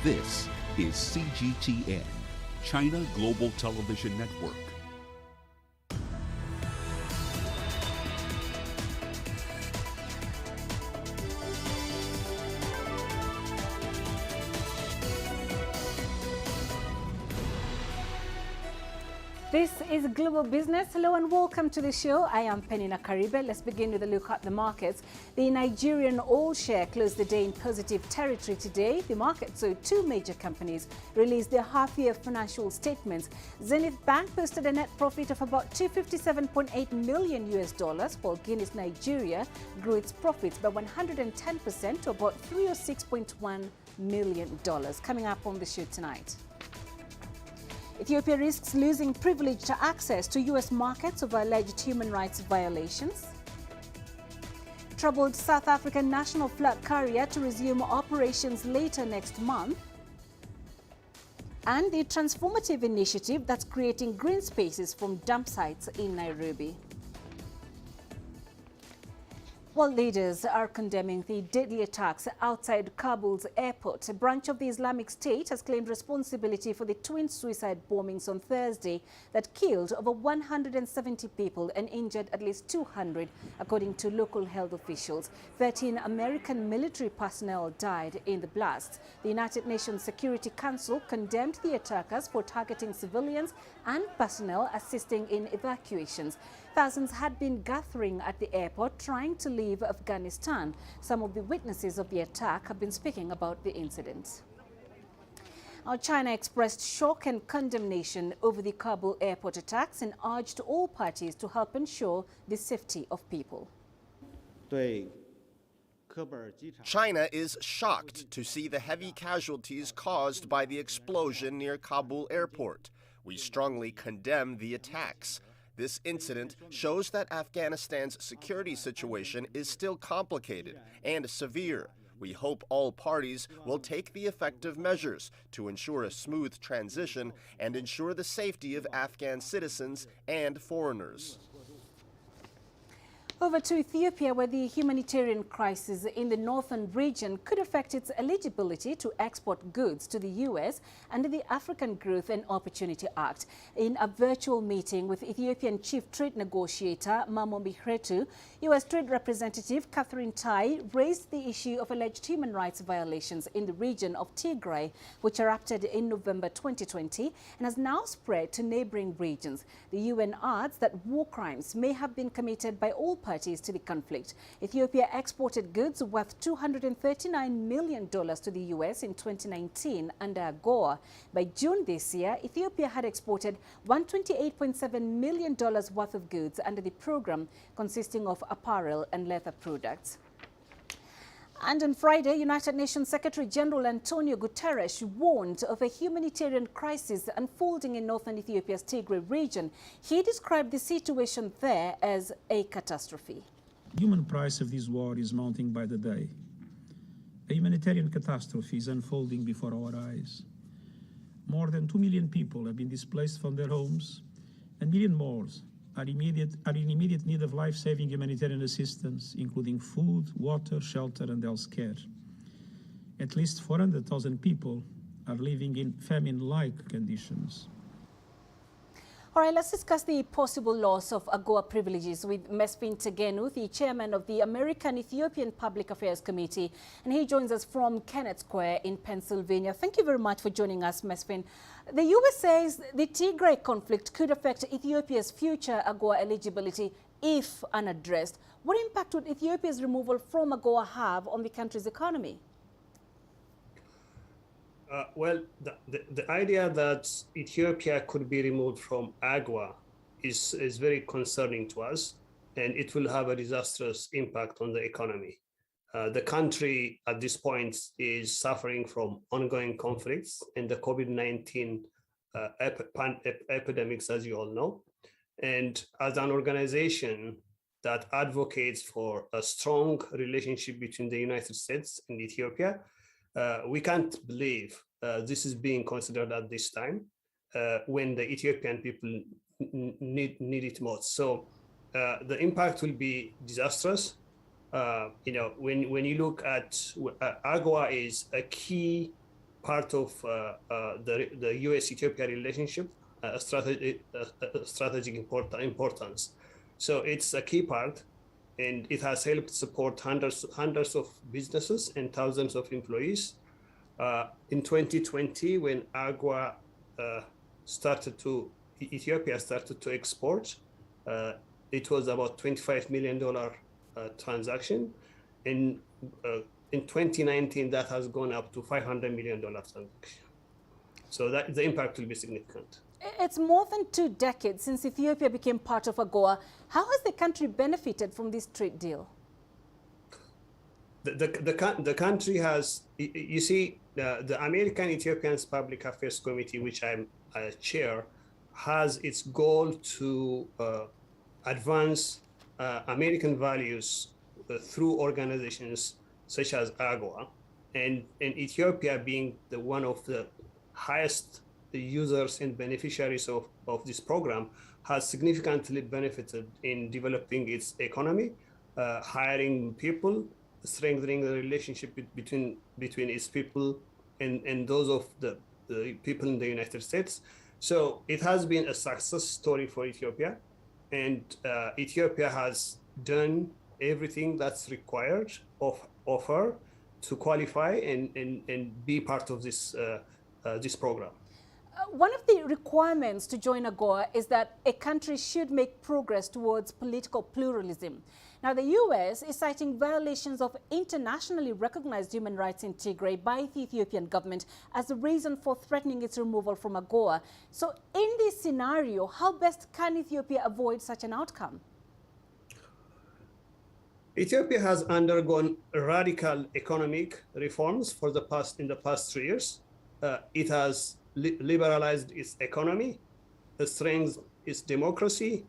This is CGTN, China Global Television Network. This is Global Business. Hello and welcome to the show. I am Peninah Karibe. Let's begin with a look at the markets. The Nigerian oil share closed the day in positive territory today. The market saw two major companies release their half-year financial statements. Zenith Bank posted a net profit of about $257.8 million, while Guinness Nigeria grew its profits by 110% to about $306.1 million. Coming up on the show tonight. Ethiopia risks losing privileged access to U.S. markets over alleged human rights violations. Troubled South African national flag carrier to resume operations later next month. And the transformative initiative that's creating green spaces from dump sites in Nairobi. While leaders are condemning the deadly attacks outside Kabul's airport, a branch of the Islamic State has claimed responsibility for the twin suicide bombings on Thursday that killed over 170 people and injured at least 200, according to local health officials. 13 American military personnel died in the blasts. The United Nations Security Council condemned the attackers for targeting civilians and personnel assisting in evacuations. Thousands had been gathering at the airport trying to leave Afghanistan. Some of the witnesses of the attack have been speaking about the incident. Now, China expressed shock and condemnation over the Kabul airport attacks and urged all parties to help ensure the safety of people. China is shocked to see the heavy casualties caused by the explosion near Kabul airport. We strongly condemn the attacks. This incident shows that Afghanistan's security situation is still complicated and severe. We hope all parties will take the effective measures to ensure a smooth transition and ensure the safety of Afghan citizens and foreigners. Over to Ethiopia, where the humanitarian crisis in the northern region could affect its eligibility to export goods to the U.S. under the African Growth and Opportunity Act. In a virtual meeting with Ethiopian Chief Trade Negotiator Mamo Mihretu, U.S. Trade Representative Catherine Tai raised the issue of alleged human rights violations in the region of Tigray, which erupted in November 2020 and has now spread to neighboring regions. The UN adds that war crimes may have been committed by all parties to the conflict. Ethiopia exported goods worth $239 million to the U.S. in 2019 under AGOA. By June this year, Ethiopia had exported $128.7 million worth of goods under the program, consisting of apparel and leather products. And on Friday, United Nations Secretary General Antonio Guterres warned of a humanitarian crisis unfolding in northern Ethiopia's Tigray region. He described the situation there as a catastrophe. The human price of this war is mounting by the day. A humanitarian catastrophe is unfolding before our eyes. More than 2 million people have been displaced from their homes, and a million more are in immediate need of life-saving humanitarian assistance, including food, water, shelter, and health care. At least 400,000 people are living in famine-like conditions. All right, let's discuss the possible loss of AGOA privileges with Mesfin Tegenu, the chairman of the American-Ethiopian Public Affairs Committee, and he joins us from Kennett Square in Pennsylvania. Thank you very much for joining us, Mesfin. The U.S. says the Tigray conflict could affect Ethiopia's future AGOA eligibility if unaddressed. What impact would Ethiopia's removal from AGOA have on the country's economy? Well, the idea that Ethiopia could be removed from AGOA is very concerning to us, and it will have a disastrous impact on the economy. The country at this point is suffering from ongoing conflicts and the COVID-19 epidemics, as you all know. And as an organization that advocates for a strong relationship between the United States and Ethiopia, we can't believe this is being considered at this time when the Ethiopian people need it most. So the impact will be disastrous. When you look at AGOA is a key part of the U.S.-Ethiopia relationship, strategic importance. So it's a key part, and it has helped support hundreds of businesses and thousands of employees. In 2020, when Ethiopia started to export, it was about $25 million transaction. In 2019, that has gone up to $500 million transaction. So that the impact will be significant. It's more than 2 decades since Ethiopia became part of AGOA. How has the country benefited from this trade deal? The country has, you see, the American Ethiopians Public Affairs Committee, which I'm chair, has its goal to advance American values through organizations such as AGOA, and Ethiopia being one of the highest users and beneficiaries of this program, has significantly benefited in developing its economy, hiring people, strengthening the relationship between its people and those of the people in the United States. So it has been a success story for Ethiopia, and Ethiopia has done everything that's required of her to qualify and be part of this program. One of the requirements to join AGOA is that a country should make progress towards political pluralism. Now, the U.S. is citing violations of internationally recognized human rights in Tigray by the Ethiopian government as a reason for threatening its removal from AGOA. So in this scenario, how best can Ethiopia avoid such an outcome? Ethiopia has undergone radical economic reforms in the past 3 years. It has liberalized its economy, strengthened its democracy.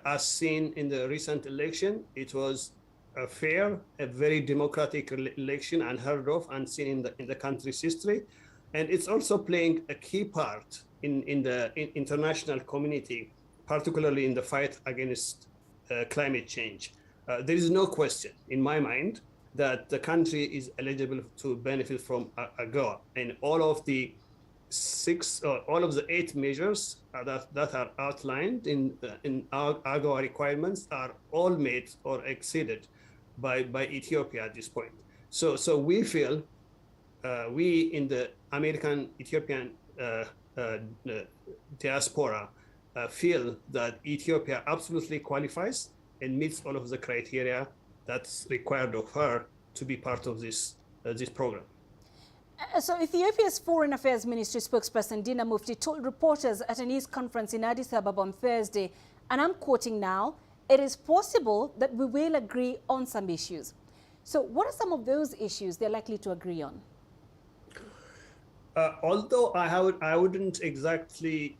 As seen in the recent election, it was a fair, a very democratic election, unheard of and seen in the country's history. And it's also playing a key part in the international community, particularly in the fight against climate change. There is no question in my mind that the country is eligible to benefit from AGOA, and all of the 8 measures that are outlined in AGOA requirements are all met or exceeded by Ethiopia at this point. So we feel, we in the American Ethiopian diaspora feel that Ethiopia absolutely qualifies and meets all of the criteria that's required of her to be part of this program. So Ethiopia's Foreign Affairs Ministry spokesperson Dina Mufti told reporters at an East conference in Addis Ababa on Thursday, and I'm quoting now, "It is possible that we will agree on some issues." So what are some of those issues they're likely to agree on? Although I wouldn't exactly,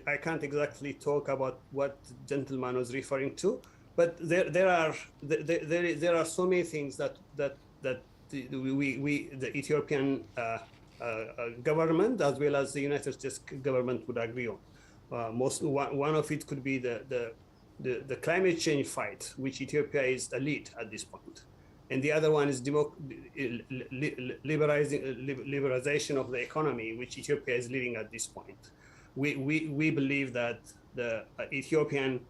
I can't exactly talk about what the gentleman was referring to, but there are so many things that the Ethiopian government as well as the United States government would agree on. One of it could be the climate change fight, which Ethiopia is a lead at this point, and the other one is liberalization of the economy, which Ethiopia is leading at this point. We believe that the Ethiopian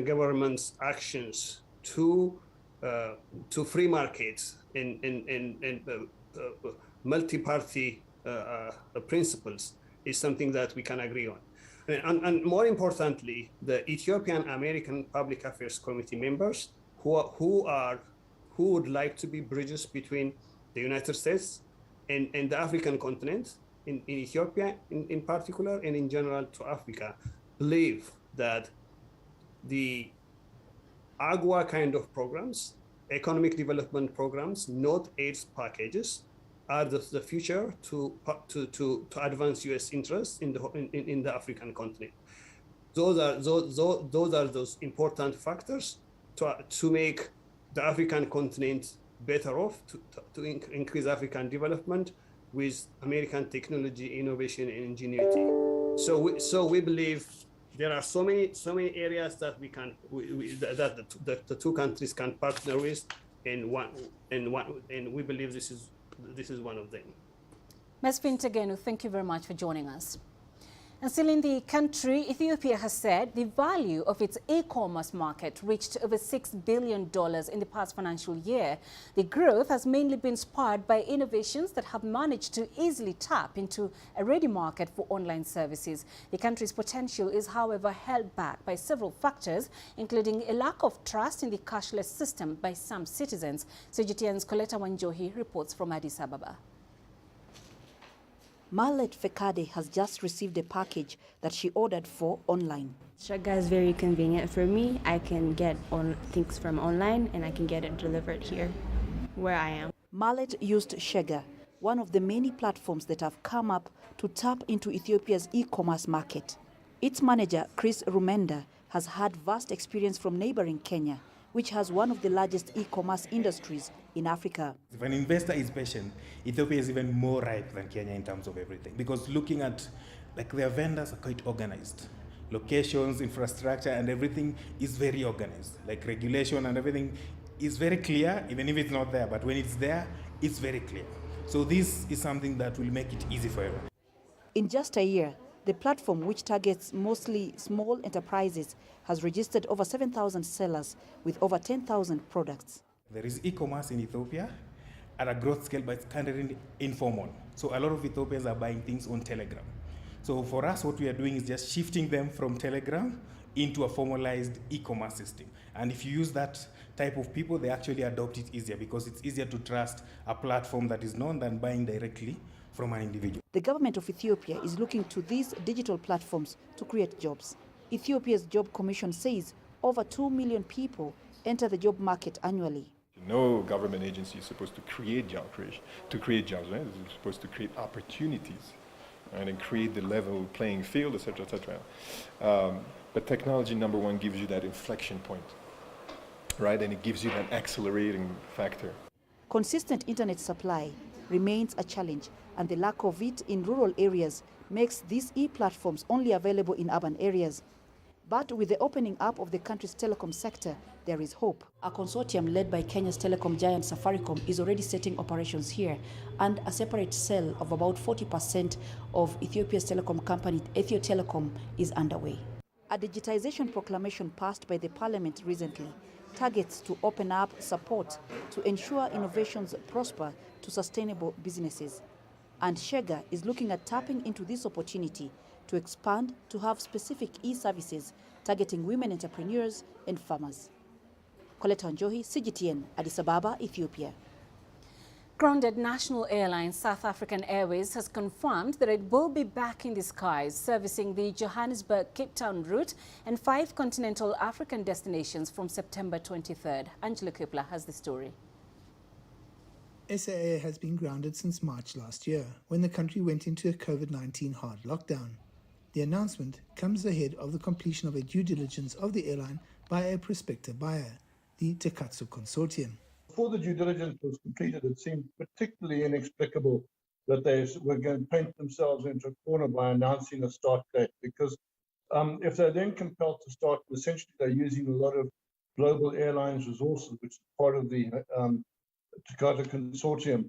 government's actions to free markets and multi-party principles is something that we can agree on. And more importantly, the Ethiopian American Public Affairs Committee members who would like to be bridges between the United States and the African continent, in Ethiopia in particular, and in general to Africa, believe that the AGOA kind of programs, economic development programs, not aids packages, are the future to advance U.S. interests in the African continent. Those are those important factors to make the African continent better off, to increase African development with American technology, innovation, and ingenuity. So we believe there are so many areas that the two countries can partner with, and we believe this is this is one of them. Ms. Pintagenu, thank you very much for joining us. And still in the country, Ethiopia has said the value of its e-commerce market reached over $6 billion in the past financial year. The growth has mainly been spurred by innovations that have managed to easily tap into a ready market for online services. The country's potential is, however, held back by several factors, including a lack of trust in the cashless system by some citizens. CGTN's Coletta Wanjohi reports from Addis Ababa. Marlet Fekade has just received a package that she ordered for online. Shega is very convenient for me. I can get things from online and I can get it delivered here where I am. Marlet used Shega, one of the many platforms that have come up to tap into Ethiopia's e-commerce market. Its manager, Chris Rumenda, has had vast experience from neighboring Kenya, which has one of the largest e-commerce industries in Africa. If an investor is patient, Ethiopia is even more ripe than Kenya in terms of everything. Because looking at, their vendors are quite organized. Locations, infrastructure, and everything is very organized. Regulation and everything is very clear, even if it's not there. But when it's there, it's very clear. So this is something that will make it easy for everyone. In just a year, the platform, which targets mostly small enterprises, has registered over 7,000 sellers with over 10,000 products. There is e-commerce in Ethiopia at a growth scale, but it's kind of informal. So a lot of Ethiopians are buying things on Telegram. So for us, what we are doing is just shifting them from Telegram into a formalized e-commerce system. And if you use that type of people, they actually adopt it easier because it's easier to trust a platform that is known than buying directly from an individual. The government of Ethiopia is looking to these digital platforms to create jobs. Ethiopia's Job Commission says over 2 million people enter the job market annually. No government agency is supposed to create jobs, right? It's supposed to create opportunities, right? And create the level playing field, etc., etc. But technology, number one, gives you that inflection point, right? And it gives you that accelerating factor. Consistent internet supply remains a challenge, and the lack of it in rural areas makes these e-platforms only available in urban areas. But with the opening up of the country's telecom sector, there is hope. A consortium led by Kenya's telecom giant Safaricom is already setting operations here, and a separate sale of about 40% of Ethiopia's telecom company, Ethio Telecom, is underway. A digitization proclamation passed by the parliament recently targets to open up support to ensure innovations prosper to sustainable businesses. And Shega is looking at tapping into this opportunity to expand to have specific e-services targeting women entrepreneurs and farmers. Coletta Wanjohi, CGTN, Addis Ababa, Ethiopia. Grounded national airline South African Airways has confirmed that it will be back in the skies, servicing the Johannesburg-Cape Town route and 5 continental African destinations from September 23rd. Angela Kupla has the story. SAA has been grounded since March last year, when the country went into a COVID-19 hard lockdown. The announcement comes ahead of the completion of a due diligence of the airline by a prospective buyer, the Tekatsu Consortium. Before the due diligence was completed, it seemed particularly inexplicable that they were going to paint themselves into a corner by announcing a start date, because if they're then compelled to start, essentially they're using a lot of global airlines resources, which is part of the Tekatsu Consortium,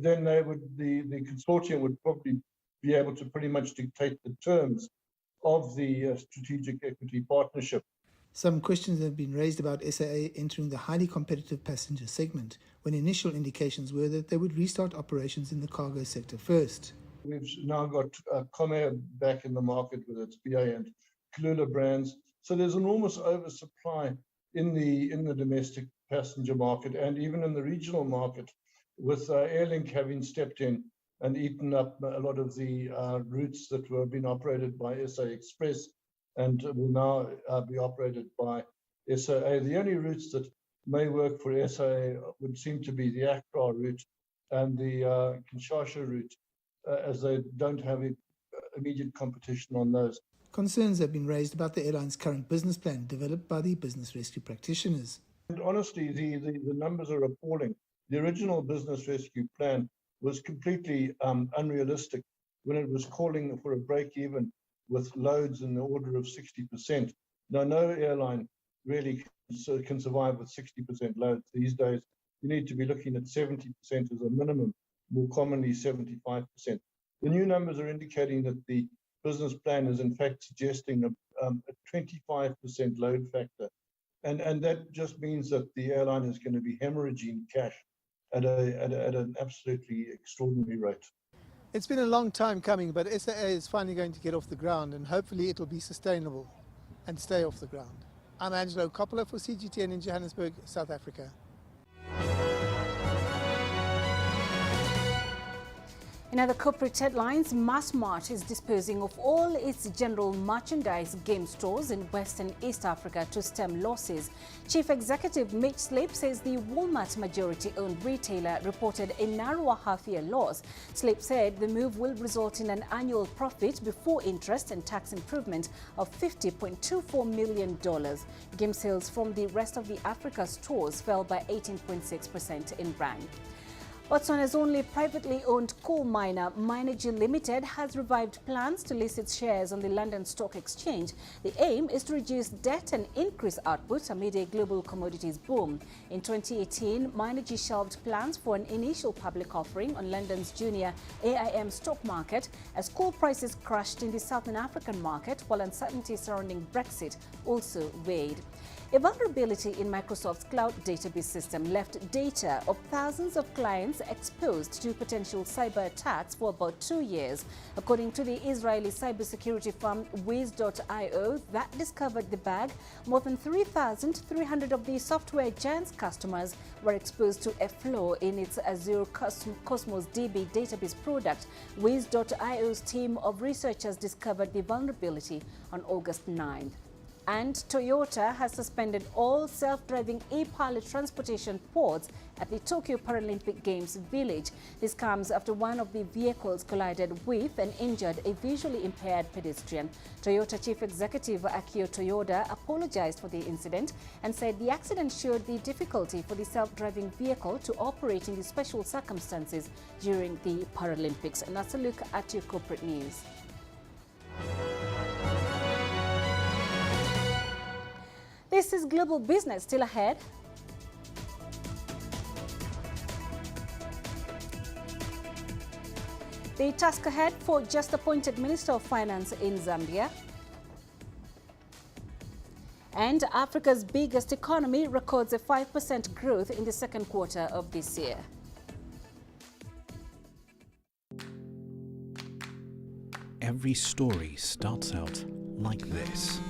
then the consortium would probably be able to pretty much dictate the terms of the strategic equity partnership. Some questions have been raised about SAA entering the highly competitive passenger segment, when initial indications were that they would restart operations in the cargo sector first. We've now got Comair back in the market with its BA and Kulula brands. So there's enormous oversupply in the domestic passenger market and even in the regional market, with Airlink having stepped in and eaten up a lot of the routes that were being operated by SA Express and will now be operated by SAA. The only routes that may work for SAA would seem to be the Accra route and the Kinshasa route, as they don't have immediate competition on those. Concerns have been raised about the airline's current business plan developed by the business rescue practitioners. And honestly, the numbers are appalling. The original business rescue plan was completely unrealistic when it was calling for a break-even with loads in the order of 60%. Now, no airline really can survive with 60% loads these days. you need to be looking at 70% as a minimum, more commonly 75%. The new numbers are indicating that the business plan is in fact suggesting a 25% load factor. And that just means that the airline is going to be hemorrhaging cash at an absolutely extraordinary rate. It's been a long time coming, but SAA is finally going to get off the ground, and hopefully it'll be sustainable and stay off the ground. I'm Angelo Coppola for CGTN in Johannesburg, South Africa. In other corporate headlines, Massmart is disposing of all its general merchandise game stores in West and East Africa to stem losses. Chief Executive Mitch Sleep says the Walmart majority-owned retailer reported a narrower half-year loss. Sleep said the move will result in an annual profit before interest and tax improvement of $50.24 million. Game sales from the rest of the Africa stores fell by 18.6% in Rand. Botswana's only privately owned coal miner, Minergy Limited, has revived plans to list its shares on the London Stock Exchange. The aim is to reduce debt and increase output amid a global commodities boom. In 2018, Minergy shelved plans for an initial public offering on London's junior AIM stock market as coal prices crashed in the Southern African market, while uncertainty surrounding Brexit also weighed. A vulnerability in Microsoft's cloud database system left data of thousands of clients exposed to potential cyber attacks for about 2 years. According to the Israeli cybersecurity firm Wiz.io that discovered the bag, more than 3,300 of the software giant's customers were exposed to a flaw in its Azure Cosmos DB database product. Wiz.io's team of researchers discovered the vulnerability on August 9th. And Toyota has suspended all self-driving e-pilot transportation pods at the Tokyo Paralympic Games village. This comes after one of the vehicles collided with and injured a visually impaired pedestrian. Toyota Chief Executive Akio Toyoda apologized for the incident and said the accident showed the difficulty for the self-driving vehicle to operate in the special circumstances during the Paralympics. And that's a look at your corporate news. This is Global Business. Still ahead. The task ahead for just appointed Minister of Finance in Zambia. And Africa's biggest economy records a 5% growth in the second quarter of this year. Every story starts out like this.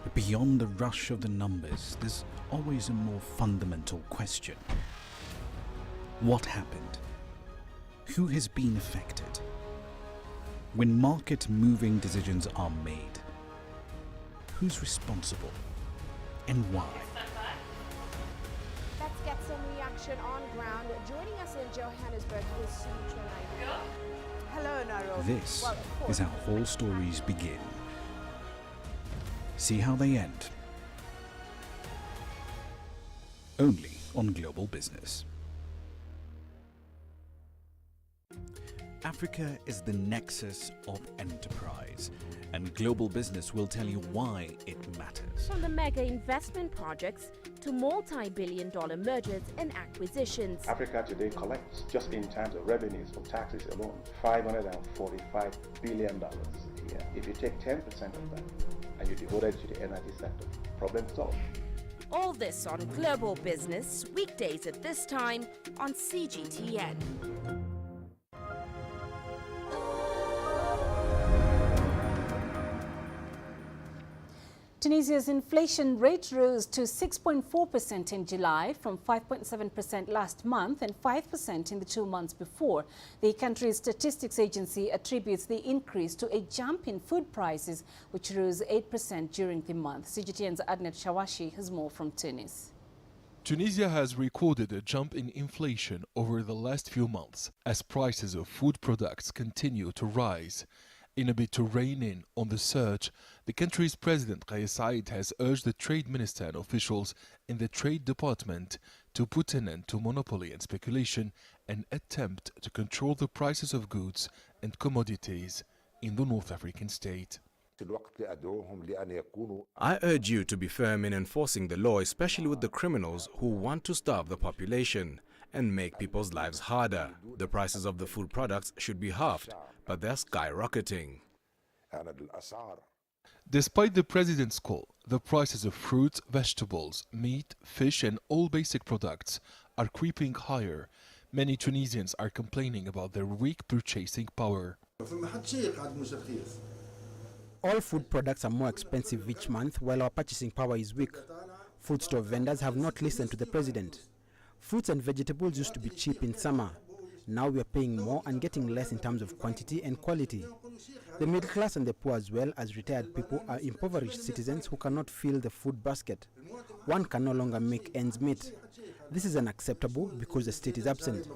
But beyond the rush of the numbers, there's always a more fundamental question. What happened? Who has been affected? When market-moving decisions are made, who's responsible and why? Let's get some reaction on ground. Joining us in Johannesburg is Central Nairobi. Hello, Nairobi. This is how all stories begin. See how they end. Only on Global Business. Africa is the nexus of enterprise, and Global Business will tell you why it matters. From the mega investment projects to multi-billion-dollar mergers and acquisitions. Africa today collects, just in terms of revenues from taxes alone, $545 billion a year. If you take 10% of that and you devote it to the energy sector, problem solved. All this on Global Business, weekdays at this time on CGTN. Tunisia's inflation rate rose to 6.4% in July from 5.7% last month and 5% in the 2 months before. The country's statistics agency attributes the increase to a jump in food prices, which rose 8% during the month. CGTN's Adnet Shawashi has more from Tunis. Tunisia has recorded a jump in inflation over the last few months as prices of food products continue to rise. In a bid to rein in on the surge, the country's president Kais Saied has urged the trade minister and officials in the trade department to put an end to monopoly and speculation and attempt to control the prices of goods and commodities. in the North African state. I urge you to be firm in enforcing the law, especially with the criminals who want to starve the population and make people's lives harder. The prices of the food products should be halved, but they're skyrocketing. Despite the president's call, the prices of fruits, vegetables, meat, fish and all basic products are creeping higher. Many Tunisians are complaining about their weak purchasing power. All food products are more expensive each month while our purchasing power is weak. Food store vendors have not listened to the president. Fruits and vegetables used to be cheap in summer. Now we are paying more and getting less in terms of quantity and quality. The middle class and the poor as well as retired people are impoverished citizens who cannot fill the food basket. One can no longer make ends meet. This is unacceptable because the state is absent.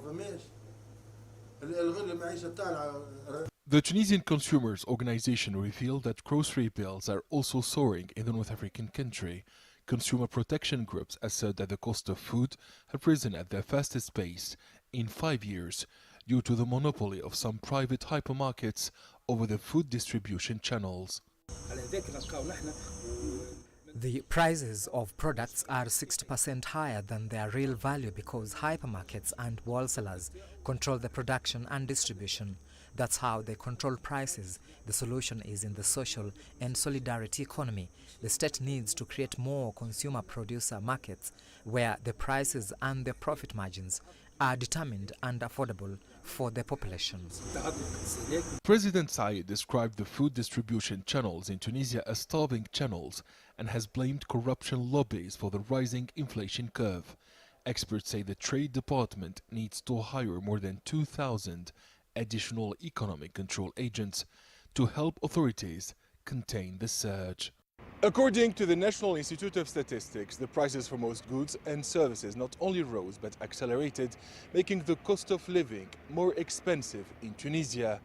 The Tunisian Consumers Organization revealed that grocery bills are also soaring in the North African country. Consumer protection groups assert that the cost of food have risen at their fastest pace in 5 years due to the monopoly of some private hypermarkets over the food distribution channels. The prices of products are 60% higher than their real value because hypermarkets and wholesalers control the production and distribution. That's how they control prices. The solution is in the social and solidarity economy. The state needs to create more consumer producer markets where the prices and the profit margins are determined and affordable for the population. President Said described the food distribution channels in Tunisia as starving channels and has blamed corruption lobbies for the rising inflation curve. Experts say the Trade Department needs to hire more than 2,000 additional economic control agents to help authorities contain the surge. According to the National Institute of Statistics, the prices for most goods and services not only rose but accelerated, making the cost of living more expensive in Tunisia.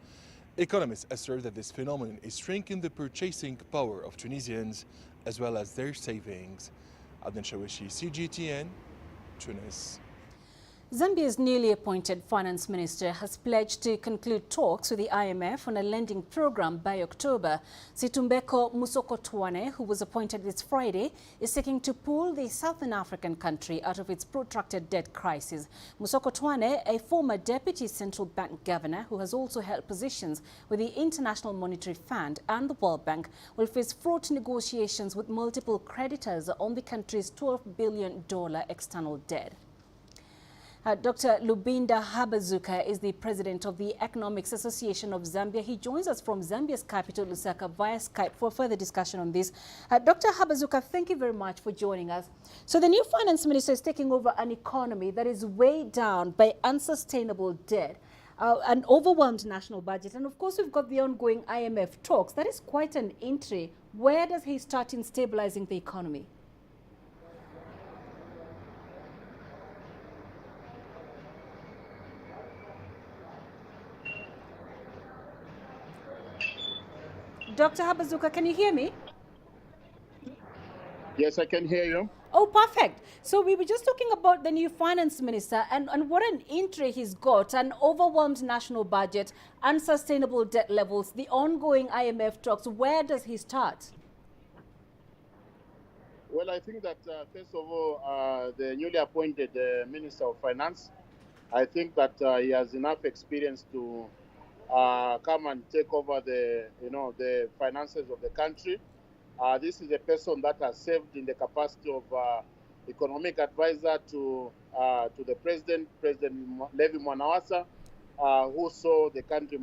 Economists assert that this phenomenon is shrinking the purchasing power of Tunisians as well as their savings. Adnan Shawishi, CGTN, Tunis. Zambia's newly appointed finance minister has pledged to conclude talks with the IMF on a lending program by October. Situmbeko Musokotwane, who was appointed this Friday, is seeking to pull the Southern African country out of its protracted debt crisis. Musokotwane, a former deputy central bank governor who has also held positions with the International Monetary Fund and the World Bank, will face fraught negotiations with multiple creditors on the country's $12 billion external debt. Dr. Lubinda Habazuka is the president of the Economics Association of Zambia. He joins us from Zambia's capital, Lusaka, via Skype for further discussion on this. Dr. Habazuka, thank you very much for joining us. So the new finance minister is taking over an economy that is weighed down by unsustainable debt, an overwhelmed national budget, and of course we've got the ongoing IMF talks. That is quite an entry. Where does he start in stabilizing the economy? Dr. Habazuka, can you hear me? Yes, I can hear you. Oh, perfect. So we were just talking about the new finance minister and what an entry he's got, an overwhelmed national budget, unsustainable debt levels, the ongoing IMF talks. Where does he start? Well, I think that, first of all, the newly appointed Minister of Finance, I think that he has enough experience to come and take over the finances of the country. This is a person that has served in the capacity of economic advisor to the President Levi Mwanawasa, who saw the country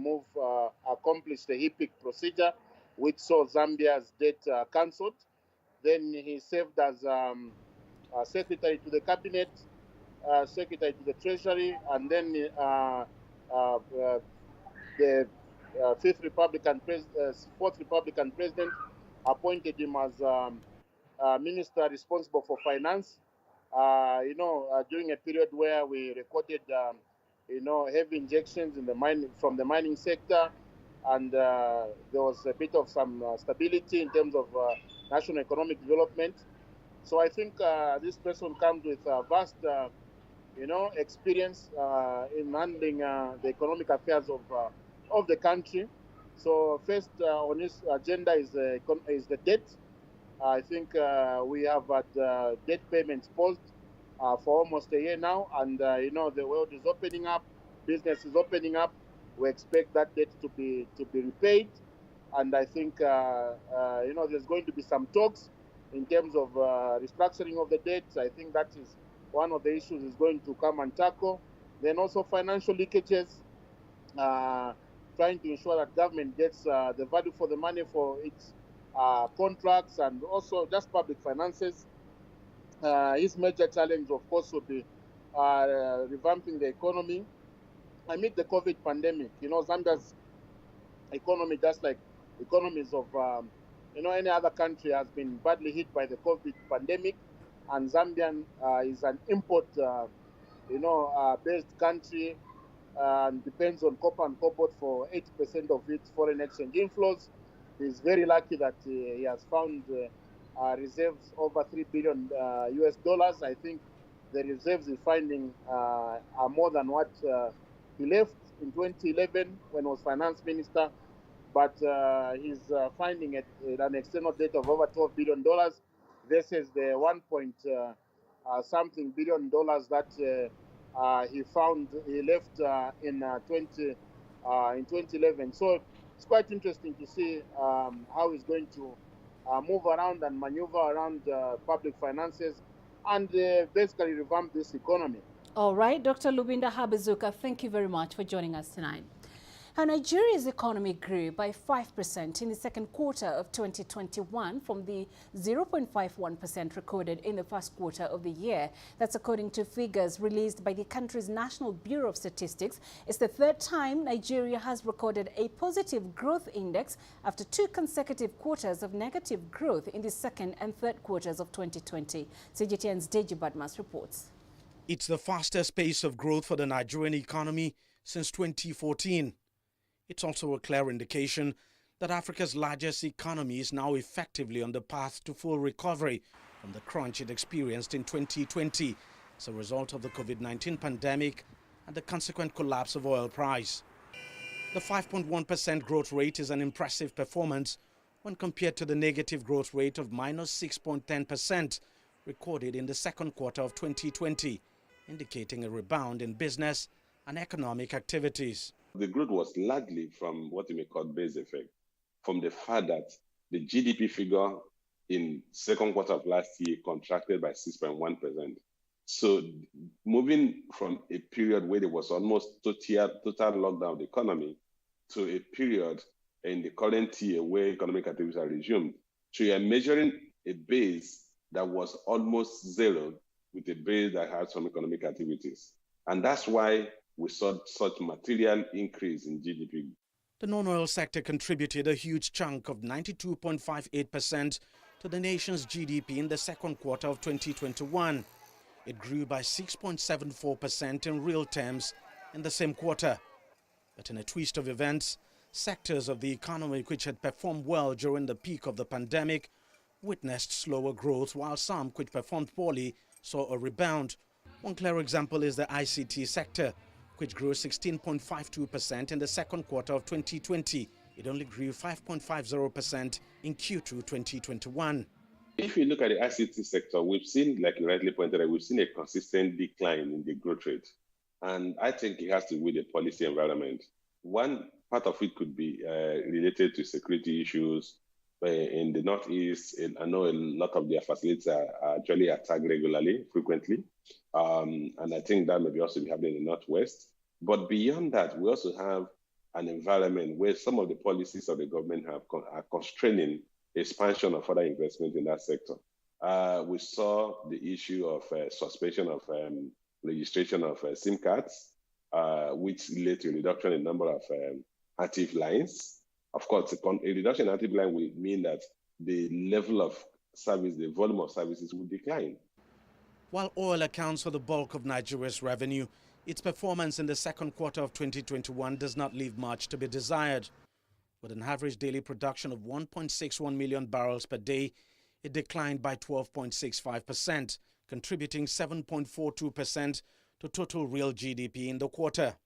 accomplish the HIPIC procedure, which saw Zambia's debt cancelled. Then he served as Secretary to the Cabinet, Secretary to the Treasury, and then the fourth Republican president appointed him as minister responsible for finance. During a period where we recorded, heavy injections in from the mining sector, and there was a bit of some stability in terms of national economic development. So I think this person comes with vast, experience in handling the economic affairs of the country. So first on his agenda is the debt. I think we have had debt payments paused for almost a year now, and the world is opening up, business is opening up. We expect that debt to be repaid, and I think there's going to be some talks in terms of restructuring of the debt. I think that is one of the issues is going to come and tackle. Then also financial leakages, trying to ensure that government gets the value for the money for its contracts, and also just public finances. His major challenge, of course, would be revamping the economy amid the COVID pandemic. Zambia's economy, just like economies of any other country, has been badly hit by the COVID pandemic, and Zambian is an import based country and depends on copper and cobalt for 80% of its foreign exchange inflows. He's very lucky that he has found reserves over $3 billion US dollars. I think the reserves he's finding are more than what he left in 2011 when he was finance minister. But he's finding an external debt of over $12 billion versus the 1 something billion dollars that he left in 2011. So it's quite interesting to see how he's going to move around and maneuver around public finances and basically revamp this economy. All right, Dr. Lubinda Habazuka, thank you very much for joining us tonight. Nigeria's economy grew by 5% in the second quarter of 2021 from the 0.51% recorded in the first quarter of the year. That's according to figures released by the country's National Bureau of Statistics. It's the third time Nigeria has recorded a positive growth index after 2 consecutive quarters of negative growth in the second and third quarters of 2020. CGTN's Deji Badmas reports. It's the fastest pace of growth for the Nigerian economy since 2014. It's also a clear indication that Africa's largest economy is now effectively on the path to full recovery from the crunch it experienced in 2020 as a result of the COVID-19 pandemic and the consequent collapse of oil price. The 5.1% growth rate is an impressive performance when compared to the negative growth rate of -6.10% recorded in the second quarter of 2020, indicating a rebound in business and economic activities. The growth was largely from what you may call base effect, from the fact that the GDP figure in second quarter of last year contracted by 6.1%. So moving from a period where there was almost total lockdown of the economy to a period in the current year where economic activities are resumed. So you are measuring a base that was almost zero with a base that had some economic activities. And that's why we saw such material increase in GDP. The non-oil sector contributed a huge chunk of 92.58% to the nation's GDP in the second quarter of 2021. It grew by 6.74% in real terms in the same quarter. But in a twist of events, sectors of the economy which had performed well during the peak of the pandemic witnessed slower growth, while some which performed poorly saw a rebound. One clear example is the ICT sector, which grew 16.52% in the second quarter of 2020. It only grew 5.50% in Q2 2021. If you look at the ICT sector, we've seen, like you rightly pointed out, we've seen a consistent decline in the growth rate. And I think it has to do with the policy environment. One part of it could be related to security issues. In the Northeast, I know a lot of their facilities are actually attacked regularly, frequently. And I think that may also be happening in the Northwest. But beyond that, we also have an environment where some of the policies of the government are constraining expansion of further investment in that sector. We saw the issue of suspension of registration of SIM cards, which led to a reduction in the number of active lines. Of course, a reduction in active line will mean that the level of service, the volume of services will decline. While oil accounts for the bulk of Nigeria's revenue, its performance in the second quarter of 2021 does not leave much to be desired. With an average daily production of 1.61 million barrels per day, it declined by 12.65%, contributing 7.42% to total real GDP in the quarter.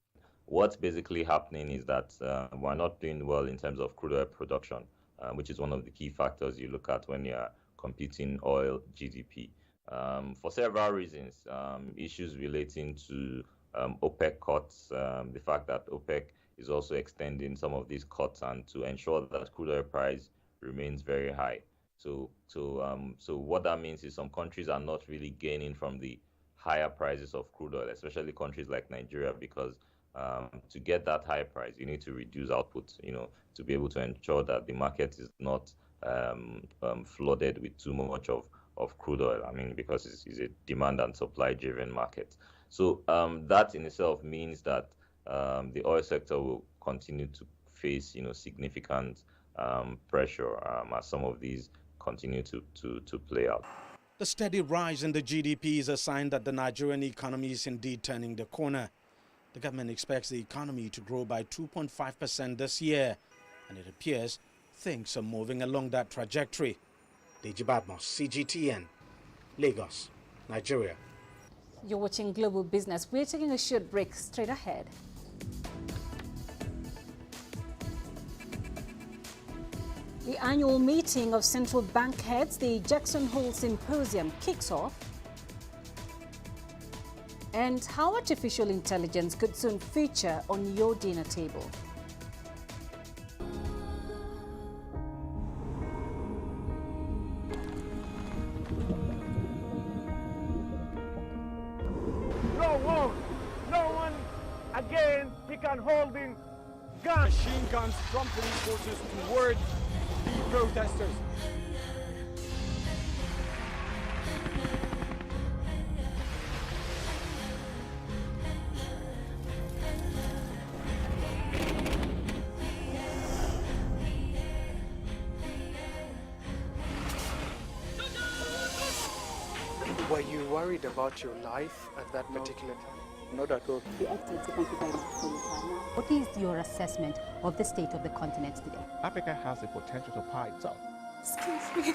what's basically happening is that we're not doing well in terms of crude oil production, which is one of the key factors you look at when you're computing oil GDP. For several reasons, issues relating to OPEC cuts, the fact that OPEC is also extending some of these cuts and to ensure that crude oil price remains very high. So what that means is some countries are not really gaining from the higher prices of crude oil, especially countries like Nigeria, because to get that high price, you need to reduce output, to be able to ensure that the market is not flooded with too much of crude oil. I mean, because it's a demand and supply driven market. So that in itself means that the oil sector will continue to face, significant pressure as some of these continue to play out. The steady rise in the GDP is a sign that the Nigerian economy is indeed turning the corner. The government expects the economy to grow by 2.5% this year, and it appears things are moving along that trajectory. Deji Badmos, CGTN, Lagos, Nigeria. You're watching Global Business. We're taking a short break. Straight ahead. The annual meeting of central bank heads, the Jackson Hole Symposium, kicks off. And how artificial intelligence could soon feature on your dinner table. No one again, he can hold in guns. Machine guns from police forces toward the protesters. Were you worried about your life at that particular time? Not at all. The Excellency, thank you very much for your time. What is your assessment of the state of the continent today? Africa has the potential to power itself. Excuse me.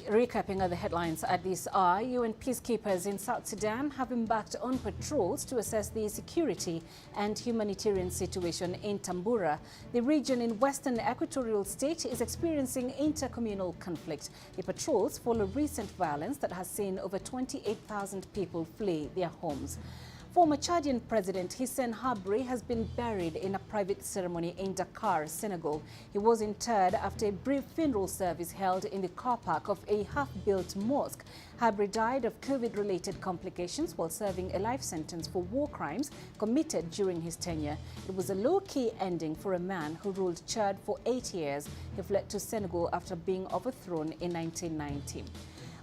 Recapping other headlines at this hour, UN peacekeepers in South Sudan have embarked on patrols to assess the security and humanitarian situation in Tambura. The region in western equatorial state is experiencing intercommunal conflict. The patrols follow recent violence that has seen over 28,000 people flee their homes. Former Chadian President Hissène Habré has been buried in a private ceremony in Dakar, Senegal. He was interred after a brief funeral service held in the car park of a half-built mosque. Habré died of COVID-related complications while serving a life sentence for war crimes committed during his tenure. It was a low-key ending for a man who ruled Chad for 8 years. He fled to Senegal after being overthrown in 1990.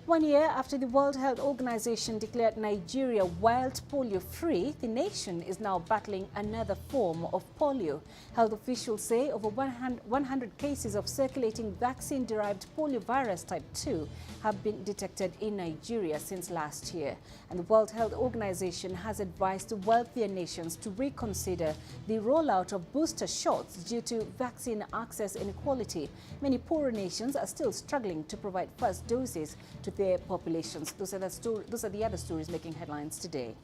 1 year after the World Health Organization declared Nigeria wild polio-free, the nation is now battling another form of polio. Health officials say over 100 cases of circulating vaccine-derived poliovirus type 2 have been detected in Nigeria since last year. And the World Health Organization has advised wealthier nations to reconsider the rollout of booster shots due to vaccine access inequality. Many poorer nations are still struggling to provide first doses to their populations. Those are the other stories making headlines today.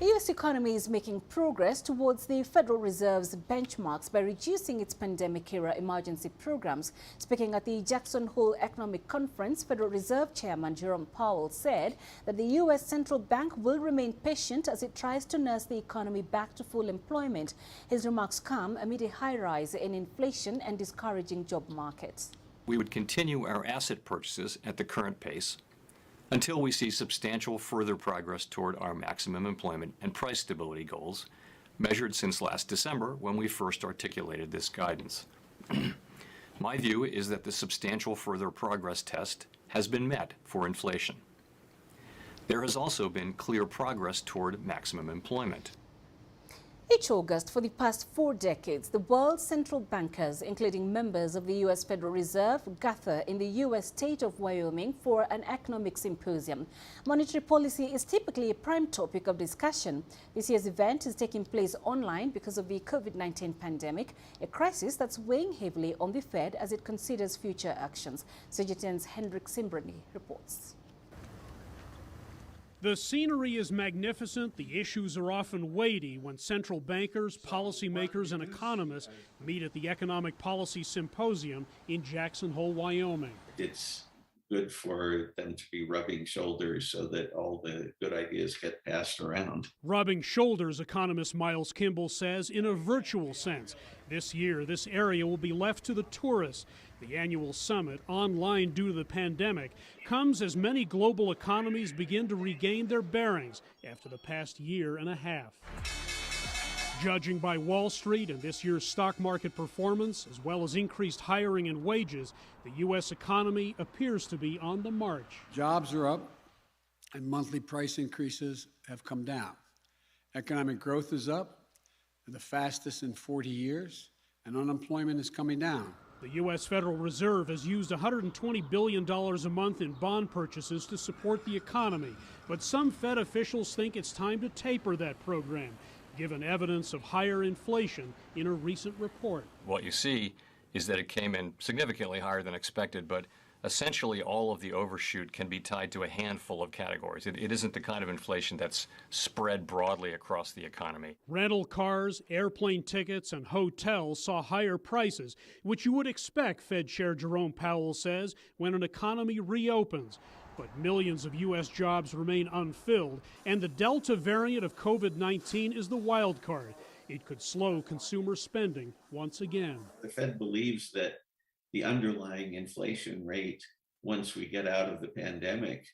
The U.S. economy is making progress towards the Federal Reserve's benchmarks by reducing its pandemic-era emergency programs. Speaking at the Jackson Hole Economic Conference, Federal Reserve Chairman Jerome Powell said that the U.S. Central Bank will remain patient as it tries to nurse the economy back to full employment. His remarks come amid a high rise in inflation and discouraging job markets. We would continue our asset purchases at the current pace until we see substantial further progress toward our maximum employment and price stability goals, measured since last December when we first articulated this guidance. My view is that the substantial further progress test has been met for inflation. There has also been clear progress toward maximum employment. Each August for the past 4 decades, the world's central bankers, including members of the U.S. Federal Reserve, gather in the U.S. state of Wyoming for an economic symposium. Monetary policy is typically a prime topic of discussion. This year's event is taking place online because of the COVID-19 pandemic, a crisis that's weighing heavily on the Fed as it considers future actions. CGTN's Hendrik Simbrani reports. The scenery is magnificent. The issues are often weighty when central bankers, policymakers, and economists meet at the Economic Policy Symposium in Jackson Hole, Wyoming. It's good for them to be rubbing shoulders so that all the good ideas get passed around. Rubbing shoulders, economist Miles Kimball says, in a virtual sense. This year, this area will be left to the tourists. The annual summit, online due to the pandemic, comes as many global economies begin to regain their bearings after the past year and a half. Judging by Wall Street and this year's stock market performance, as well as increased hiring and wages, the U.S. economy appears to be on the march. Jobs are up and monthly price increases have come down. Economic growth is up, the fastest in 40 years, and unemployment is coming down. The U.S. Federal Reserve has used $120 billion a month in bond purchases to support the economy, but some Fed officials think it's time to taper that program, given evidence of higher inflation in a recent report. What you see is that it came in significantly higher than expected, but essentially all of the overshoot can be tied to a handful of categories. It isn't the kind of inflation that's spread broadly across the economy. Rental cars, airplane tickets, and hotels saw higher prices, which you would expect, Fed Chair Jerome Powell says, when an economy reopens. But millions of U.S. jobs remain unfilled, and the Delta variant of COVID-19 is the wild card. It could slow consumer spending once again. The Fed believes that the underlying inflation rate, once we get out of the pandemic,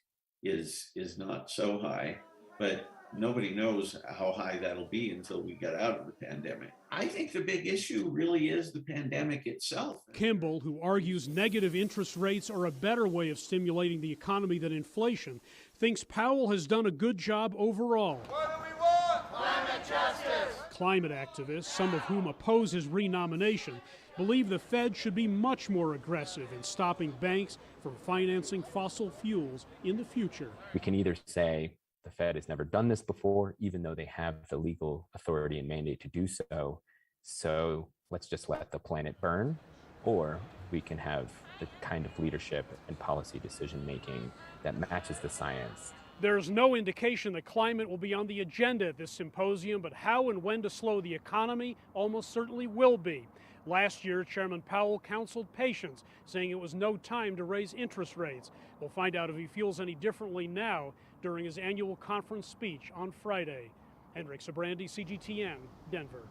is not so high, but nobody knows how high that'll be until we get out of the pandemic. I think the big issue really is the pandemic itself. Kimball, who argues negative interest rates are a better way of stimulating the economy than inflation, thinks Powell has done a good job overall. What do we want? Climate justice. Climate activists, some of whom oppose his renomination, believe the Fed should be much more aggressive in stopping banks from financing fossil fuels in the future. We can either say the Fed has never done this before, even though they have the legal authority and mandate to do so. So let's just let the planet burn, or we can have the kind of leadership and policy decision-making that matches the science. There's no indication that climate will be on the agenda at this symposium, but how and when to slow the economy almost certainly will be. Last year, Chairman Powell counseled patience, saying it was no time to raise interest rates. We'll find out if he feels any differently now during his annual conference speech on Friday. Hendrik Simbrani, CGTN, Denver.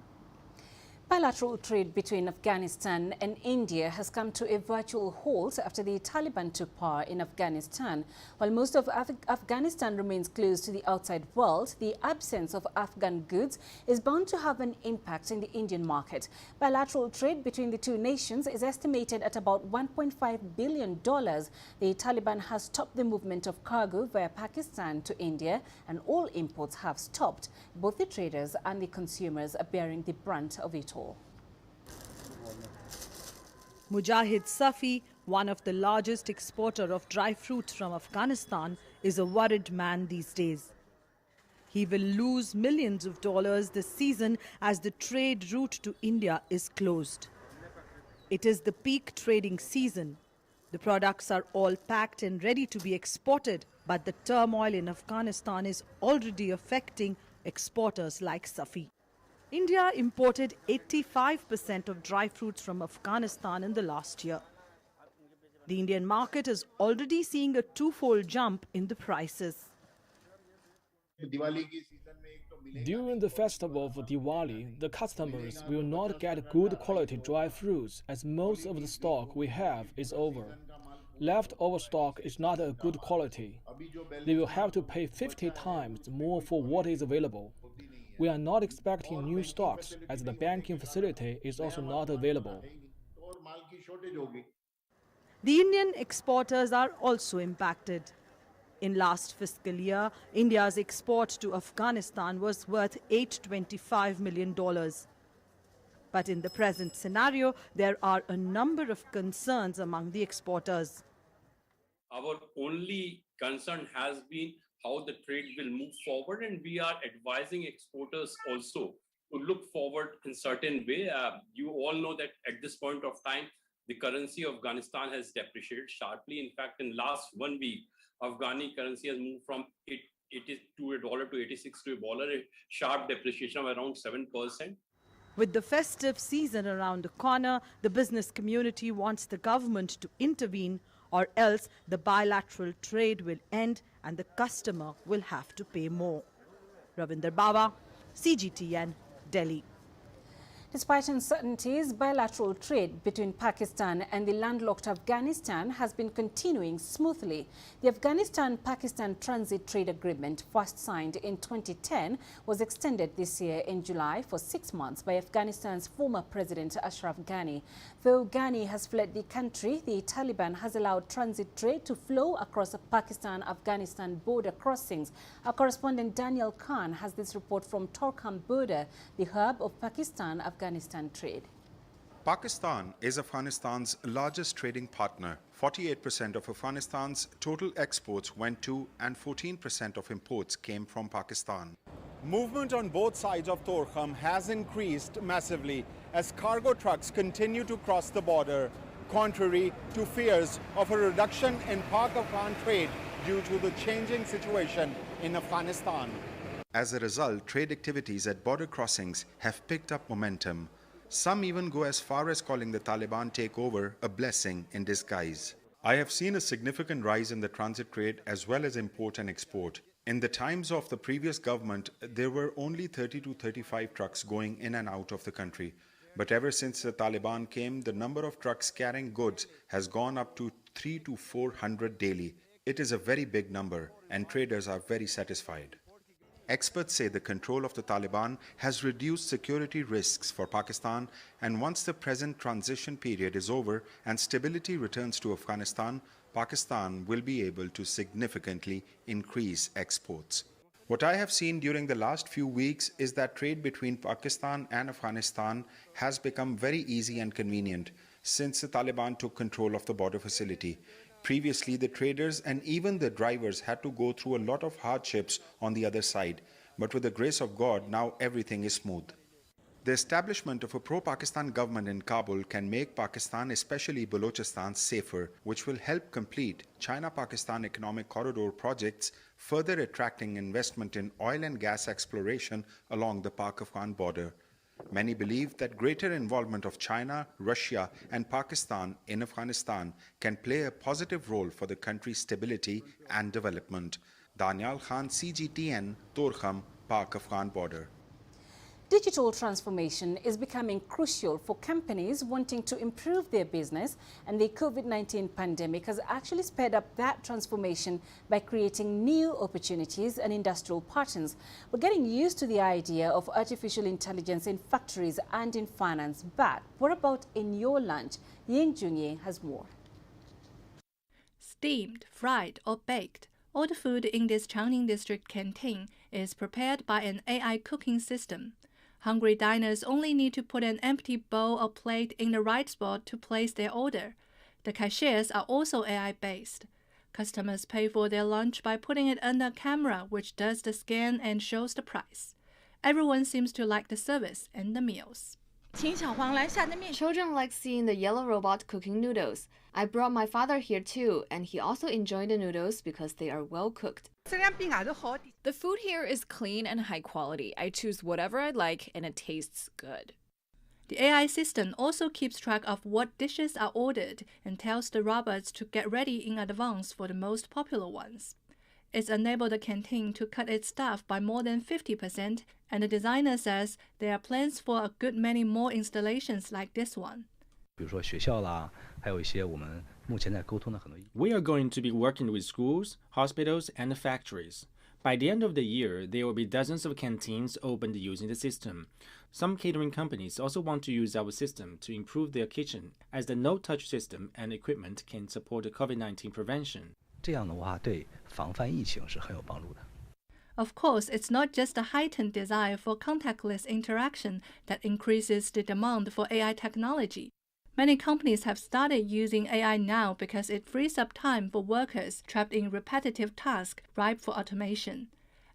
Bilateral trade between Afghanistan and India has come to a virtual halt after the Taliban took power in Afghanistan. While most of Afghanistan remains closed to the outside world, the absence of Afghan goods is bound to have an impact in the Indian market. Bilateral trade between the two nations is estimated at about $1.5 billion. The Taliban has stopped the movement of cargo via Pakistan to India, and all imports have stopped. Both the traders and the consumers are bearing the brunt of it. Mujahid Safi, one of the largest exporter of dry fruit from Afghanistan, is a worried man these days. He will lose millions of dollars this season as the trade route to India is closed. It is the peak trading season. The products are all packed and ready to be exported, but the turmoil in Afghanistan is already affecting exporters like Safi. India imported 85% of dry fruits from Afghanistan in the last year. The Indian market is already seeing a twofold jump in the prices. During the festival of Diwali, the customers will not get good quality dry fruits as most of the stock we have is over. Leftover stock is not a good quality. They will have to pay 50 times more for what is available. We are not expecting new stocks as the banking facility is also not available. The Indian exporters are also impacted. In last fiscal year, India's export to Afghanistan was worth $825 million. But in the present scenario, there are a number of concerns among the exporters. Our only concern has been how the trade will move forward, and we are advising exporters also to look forward in certain way. You all know that at this point of time, the currency of Afghanistan has depreciated sharply. In fact, in last 1 week, Afghani currency has moved from $80 to $1 to 86 to $1, a sharp depreciation of around 7%. With the festive season around the corner, the business community wants the government to intervene, or else the bilateral trade will end and the customer will have to pay more. Ravinder Baba, CGTN, Delhi. Despite uncertainties, bilateral trade between Pakistan and the landlocked Afghanistan has been continuing smoothly. The Afghanistan-Pakistan Transit Trade Agreement, first signed in 2010, was extended this year in July for 6 months by Afghanistan's former President Ashraf Ghani. Though Ghani has fled the country, the Taliban has allowed transit trade to flow across the Pakistan-Afghanistan border crossings. Our correspondent Daniel Khan has this report from Torkham border, the hub of Pakistan-Afghanistan trade. Pakistan is Afghanistan's largest trading partner. 48% of Afghanistan's total exports went to and 14% of imports came from Pakistan. Movement on both sides of Torkham has increased massively as cargo trucks continue to cross the border, contrary to fears of a reduction in Pak-Afghan trade due to the changing situation in Afghanistan. As a result, trade activities at border crossings have picked up momentum. Some even go as far as calling the Taliban takeover a blessing in disguise. I have seen a significant rise in the transit trade as well as import and export. In the times of the previous government, there were only 30 to 35 trucks going in and out of the country. But ever since the Taliban came, the number of trucks carrying goods has gone up to 300 to 400 daily. It is a very big number, and traders are very satisfied. Experts say the control of the Taliban has reduced security risks for Pakistan, and once the present transition period is over and stability returns to Afghanistan, Pakistan will be able to significantly increase exports. What I have seen during the last few weeks is that trade between Pakistan and Afghanistan has become very easy and convenient since the Taliban took control of the border facility. Previously, the traders and even the drivers had to go through a lot of hardships on the other side. But with the grace of God, now everything is smooth. The establishment of a pro-Pakistan government in Kabul can make Pakistan, especially Balochistan, safer, which will help complete China-Pakistan Economic Corridor projects, further attracting investment in oil and gas exploration along the Pak-Afghan border. Many believe that greater involvement of China, Russia and Pakistan in Afghanistan can play a positive role for the country's stability and development. Daniel Khan, CGTN, Torkham, Pak-Afghan border. Digital transformation is becoming crucial for companies wanting to improve their business, and the COVID-19 pandemic has actually sped up that transformation by creating new opportunities and industrial patterns. We're getting used to the idea of artificial intelligence in factories and in finance, but what about in your lunch? Ying Junye has more. Steamed, fried or baked, all the food in this Changning District canteen is prepared by an AI cooking system. Hungry diners only need to put an empty bowl or plate in the right spot to place their order. The cashiers are also AI-based. Customers pay for their lunch by putting it under a camera, which does the scan and shows the price. Everyone seems to like the service and the meals. Children like seeing the yellow robot cooking noodles. I brought my father here too, and he also enjoyed the noodles because they are well cooked. The food here is clean and high quality. I choose whatever I like and it tastes good. The AI system also keeps track of what dishes are ordered and tells the robots to get ready in advance for the most popular ones. It's enabled the canteen to cut its staff by more than 50%, and the designer says there are plans for a good many more installations like this one. We are going to be working with schools, hospitals, and factories. By the end of the year, there will be dozens of canteens opened using the system. Some catering companies also want to use our system to improve their kitchen, as the no-touch system and equipment can support the COVID-19 prevention. 这样的话对防范疫情是很有帮助的。 Of course, it's not just a heightened desire for contactless interaction that increases the demand for AI technology. Many companies have started using AI now because it frees up time for workers trapped in repetitive tasks ripe for automation.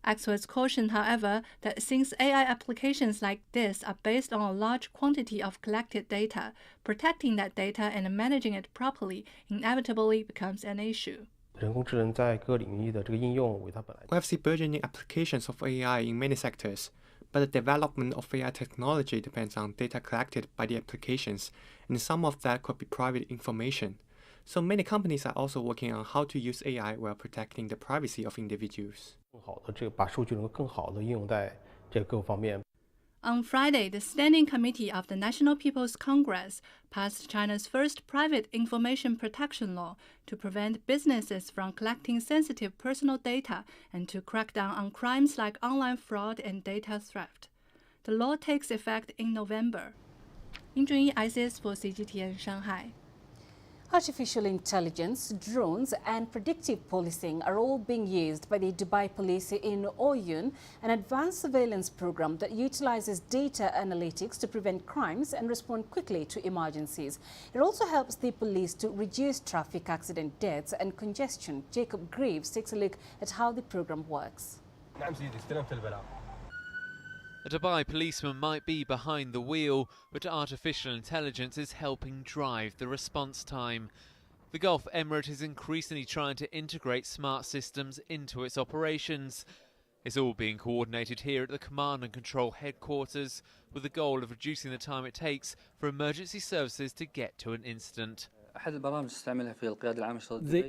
Experts caution, however, that since AI applications like this are based on a large quantity of collected data, protecting that data and managing it properly inevitably becomes an issue. 人工智能在各领域的这个应用为它本来。We have seen burgeoning applications of AI in many sectors, but the development of AI technology depends on data collected by the applications, and some of that could be private information. So many companies are also working on how to use AI while protecting the privacy of individuals. 更好的这个把数据能够更好的应用在这个各个方面。 On Friday, the Standing Committee of the National People's Congress passed China's first private information protection law to prevent businesses from collecting sensitive personal data and to crack down on crimes like online fraud and data theft. The law takes effect in November. 殷俊一 ICS for CGTN Shanghai. Artificial intelligence, drones and predictive policing are all being used by the Dubai police in Oyun, an advanced surveillance program that utilizes data analytics to prevent crimes and respond quickly to emergencies. It also helps the police to reduce traffic accident deaths and congestion. Jacob Greaves takes a look at how the program works. A Dubai policeman might be behind the wheel, but artificial intelligence is helping drive the response time. The Gulf Emirate is increasingly trying to integrate smart systems into its operations. It's all being coordinated here at the Command and Control headquarters, with the goal of reducing the time it takes for emergency services to get to an incident. The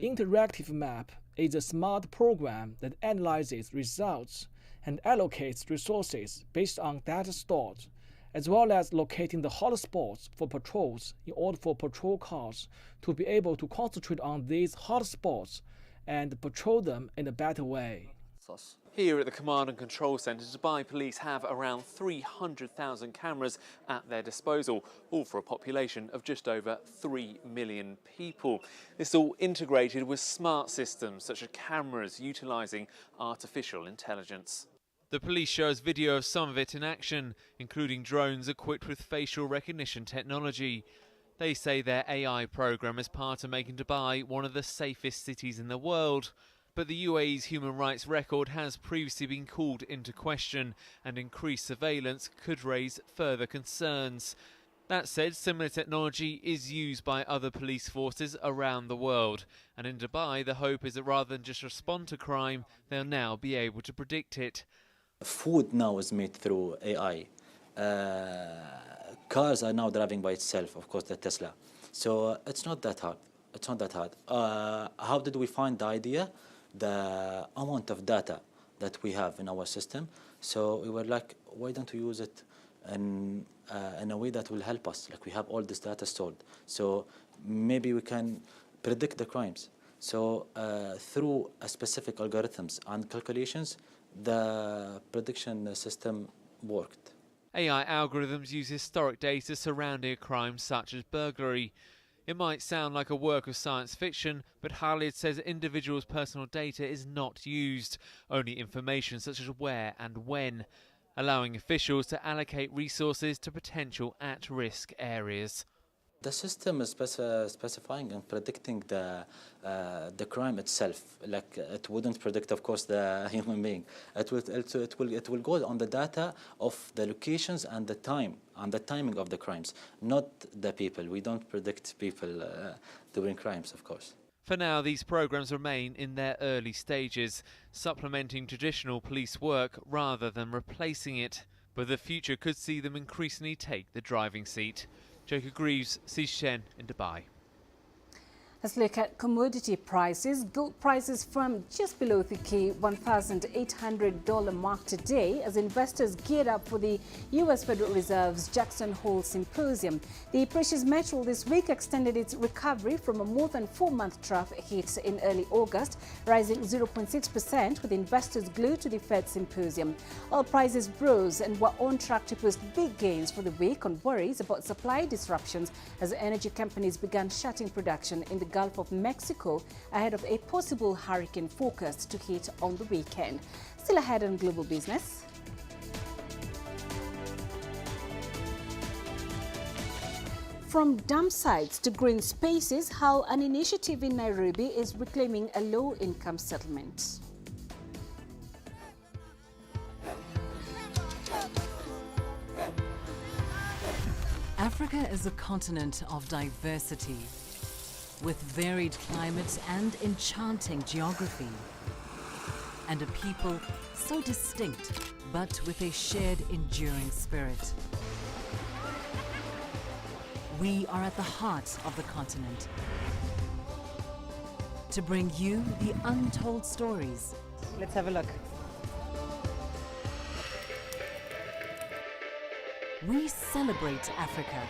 interactive map is a smart program that analyzes results and allocates resources based on data stored, as well as locating the hotspots for patrols in order for patrol cars to be able to concentrate on these hotspots and patrol them in a better way. Here at the Command and Control Centre, Dubai Police have around 300,000 cameras at their disposal, all for a population of just over 3 million people. It's all integrated with smart systems such as cameras utilising artificial intelligence. The police show us video of some of it in action, including drones equipped with facial recognition technology. They say their AI programme is part of making Dubai one of the safest cities in the world. But the UAE's human rights record has previously been called into question, and increased surveillance could raise further concerns. That said, similar technology is used by other police forces around the world. And in Dubai, the hope is that rather than just respond to crime, they'll now be able to predict it. Food now is made through AI. Cars are now driving by itself, of course, the Tesla. So it's not that hard. It's not that hard. How did we find the idea? The amount of data that we have in our system. So we were like, why don't we use it in a way that will help us? Like we have all this data stored. So maybe we can predict the crimes. So through a specific algorithms and calculations, the prediction system worked. AI algorithms use historic data surrounding a crime such as burglary. It might sound like a work of science fiction, but Khalid says individuals' personal data is not used, only information such as where and when, allowing officials to allocate resources to potential at-risk areas. The system is specifying and predicting the crime itself. Like it wouldn't predict, of course, the human being. It will go on the data of the locations and the time and the timing of the crimes, not the people. We don't predict people doing crimes, of course. For now, these programs remain in their early stages, supplementing traditional police work rather than replacing it. But the future could see them increasingly take the driving seat. Jacob Greaves, CGTN in Dubai. Let's look at commodity prices. Gold prices firm just below the key $1,800 mark today as investors geared up for the U.S. Federal Reserve's Jackson Hole Symposium. The precious metal this week extended its recovery from a more than 4-month trough hit in early August, rising 0.6% with investors glued to the Fed Symposium. Oil prices rose and were on track to post big gains for the week on worries about supply disruptions as energy companies began shutting production in the Gulf of Mexico ahead of a possible hurricane forecast to hit on the weekend. Still ahead on Global Business. From dump sites to green spaces, how an initiative in Nairobi is reclaiming a low-income settlement. Africa is a continent of diversity, with varied climates and enchanting geography, and a people so distinct, but with a shared enduring spirit. We are at the heart of the continent to bring you the untold stories. Let's have a look. We celebrate Africa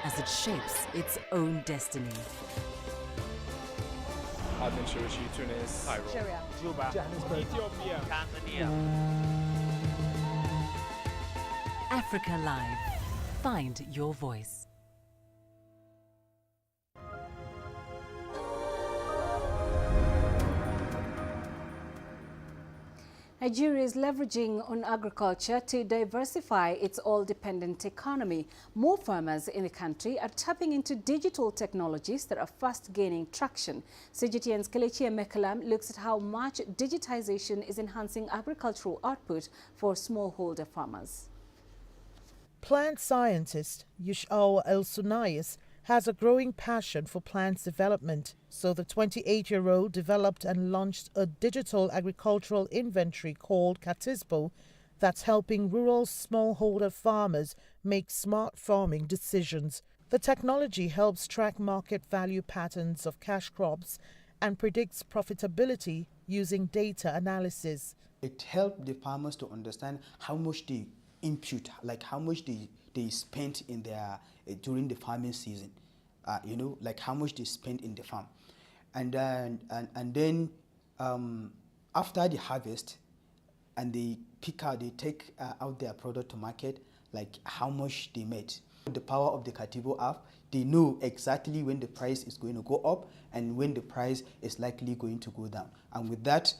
as it shapes its own destiny. Tunis, Cairo, Syria, Juba, Johannesburg, Ethiopia, Tanzania. Africa Live. Find your voice. Nigeria is leveraging on agriculture to diversify its oil-dependent economy. More farmers in the country are tapping into digital technologies that are fast gaining traction. CGTN's Kelechi Emekalam looks at how much digitization is enhancing agricultural output for smallholder farmers. Plant scientist Yushau El-Sunayis has a growing passion for plants development, so the 28-year-old developed and launched a digital agricultural inventory called Katisbo that's helping rural smallholder farmers make smart farming decisions. The technology helps track market value patterns of cash crops and predicts profitability using data analysis. It helped the farmers to understand how much they input, like how much they spent in their during the farming season, like how much they spent in the farm, and then after the harvest, and they take out their product to market, like how much they made. With the power of the Katibo app, they know exactly when the price is going to go up and when the price is likely going to go down, and with that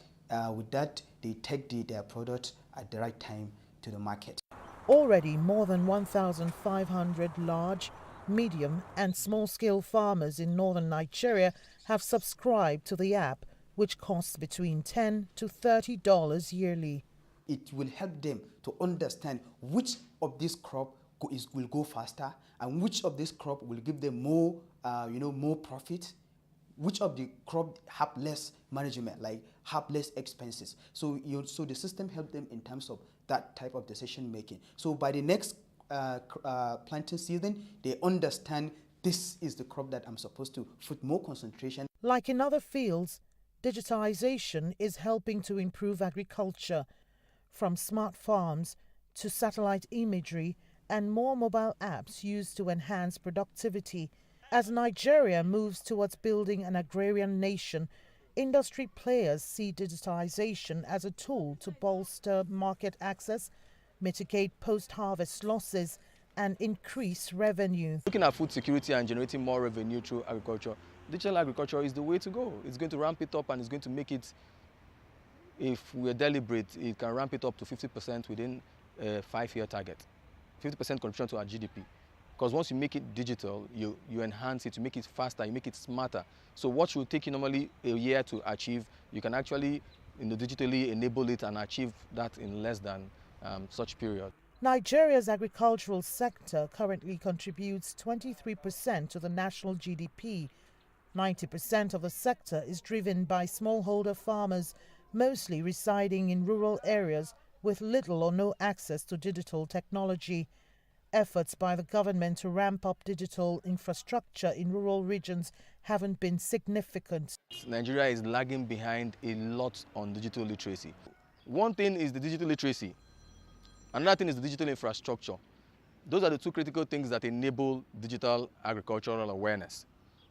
they take their product at the right time to the market. Already, more than 1,500 large, medium and small-scale farmers in northern Nigeria have subscribed to the app, which costs between $10 to $30 yearly. It will help them to understand which of this crop will go faster and which of this crop will give them more, more profit, which of the crop have less management, like have less expenses. So the system helps them in terms of that type of decision making. So by the next planting season, they understand this is the crop that I'm supposed to put more concentration. Like in other fields, digitization is helping to improve agriculture, from smart farms to satellite imagery and more mobile apps used to enhance productivity. As Nigeria moves towards building an agrarian nation, industry players see digitization as a tool to bolster market access, mitigate post-harvest losses, and increase revenue. Looking at food security and generating more revenue through agriculture, digital agriculture is the way to go. It's going to ramp it up, and it's going to make it, if we're deliberate, it can ramp it up to 50% within a 5-year target, 50% contribution to our GDP. Because once you make it digital, you enhance it, you make it faster, you make it smarter. So what should take you normally a year to achieve, you can actually digitally enable it and achieve that in less than such period. Nigeria's agricultural sector currently contributes 23% to the national GDP. 90% of the sector is driven by smallholder farmers, mostly residing in rural areas with little or no access to digital technology. Efforts by the government to ramp up digital infrastructure in rural regions haven't been significant. Nigeria is lagging behind a lot on digital literacy. One thing is the digital literacy. Another thing is the digital infrastructure. Those are the two critical things that enable digital agricultural awareness.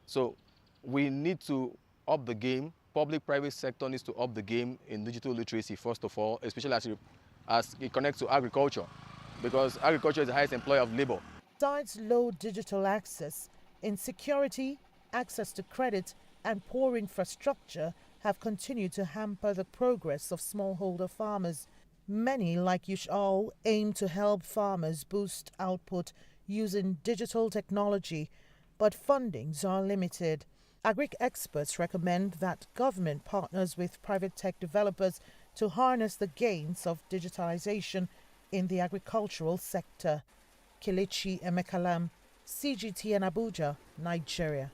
So we need to up the game. Public-private sector needs to up the game in digital literacy, first of all, especially as it connects to agriculture, because agriculture is the highest employer of labor. Besides low digital access, insecurity, access to credit, and poor infrastructure have continued to hamper the progress of smallholder farmers. Many, like Yushao, aim to help farmers boost output using digital technology, but fundings are limited. Agric experts recommend that government partners with private tech developers to harness the gains of digitalization in the agricultural sector. Kelechi Emekalam, CGTN Abuja, Nigeria.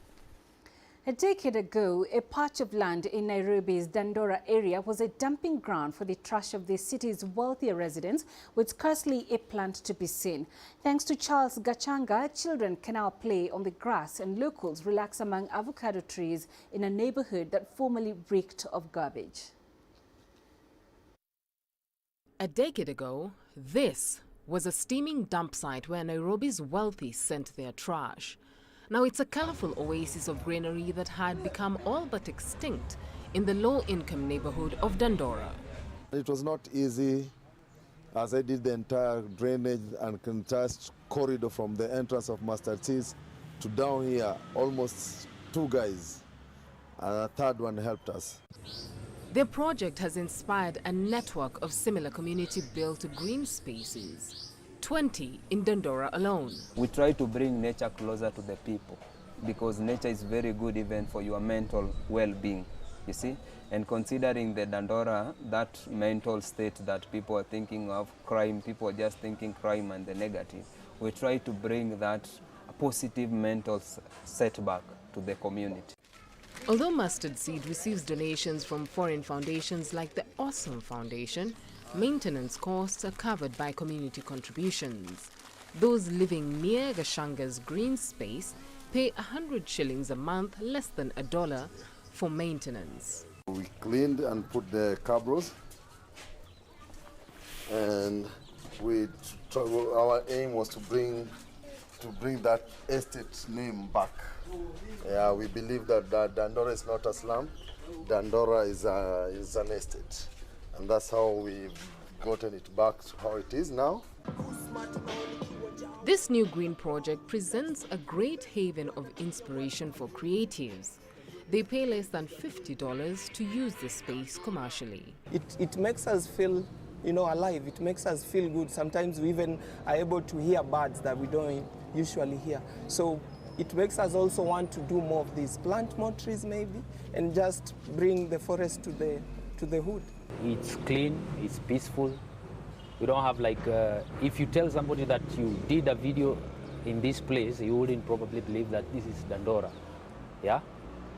A decade ago, a patch of land in Nairobi's Dandora area was a dumping ground for the trash of the city's wealthier residents, with scarcely a plant to be seen. Thanks to Charles Gachanga, children can now play on the grass and locals relax among avocado trees in a neighborhood that formerly reeked of garbage. A decade ago, this was a steaming dump site where Nairobi's wealthy sent their trash. Now it's a colorful oasis of greenery that had become all but extinct in the low-income neighborhood of Dandora. It was not easy, as I did the entire drainage and entire corridor from the entrance of Master T's to down here, almost 2 guys, and a third one helped us. Their project has inspired a network of similar community-built green spaces. 20 in Dandora alone. We try to bring nature closer to the people because nature is very good even for your mental well-being, you see. And considering the Dandora, that mental state that people are thinking of crime, people are just thinking crime and the negative. We try to bring that positive mental setback to the community. Although Mustard Seed receives donations from foreign foundations like the Awesome Foundation, maintenance costs are covered by community contributions. Those living near Gashanga's green space pay 100 shillings a month, less than $1, for maintenance. We cleaned and put the cabros, and our aim was to bring that estate name back. Yeah, we believe that Dandora is not a slum. Dandora is an estate. And that's how we've gotten it back to how it is now. This new green project presents a great haven of inspiration for creatives. They pay less than $50 to use the space commercially. It makes us feel, alive. It makes us feel good. Sometimes we even are able to hear birds that we don't usually hear. So it makes us also want to do more of this, plant more trees maybe, and just bring the forest to the hood. It's clean, it's peaceful. We don't have if you tell somebody that you did a video in this place, you wouldn't probably believe that this is Dandora. Yeah?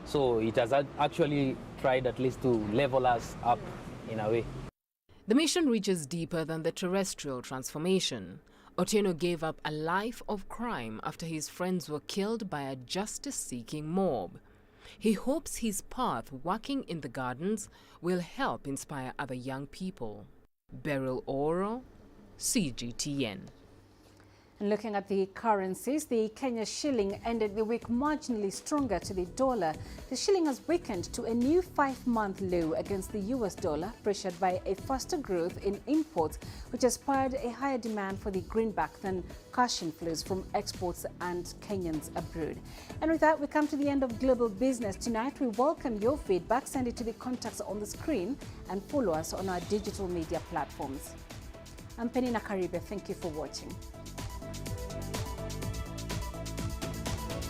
So it has actually tried at least to level us up in a way. The mission reaches deeper than the terrestrial transformation. Otieno gave up a life of crime after his friends were killed by a justice-seeking mob. He hopes his path working in the gardens will help inspire other young people. Beryl Oro, CGTN. And looking at the currencies, the Kenya shilling ended the week marginally stronger to the dollar. The shilling has weakened to a new 5-month low against the US dollar, pressured by a faster growth in imports, which has spurred a higher demand for the greenback than cash inflows from exports and Kenyans abroad. And with that, we come to the end of Global Business tonight. We welcome your feedback. Send it to the contacts on the screen and follow us on our digital media platforms. I'm Peninah Karibe. Thank you for watching.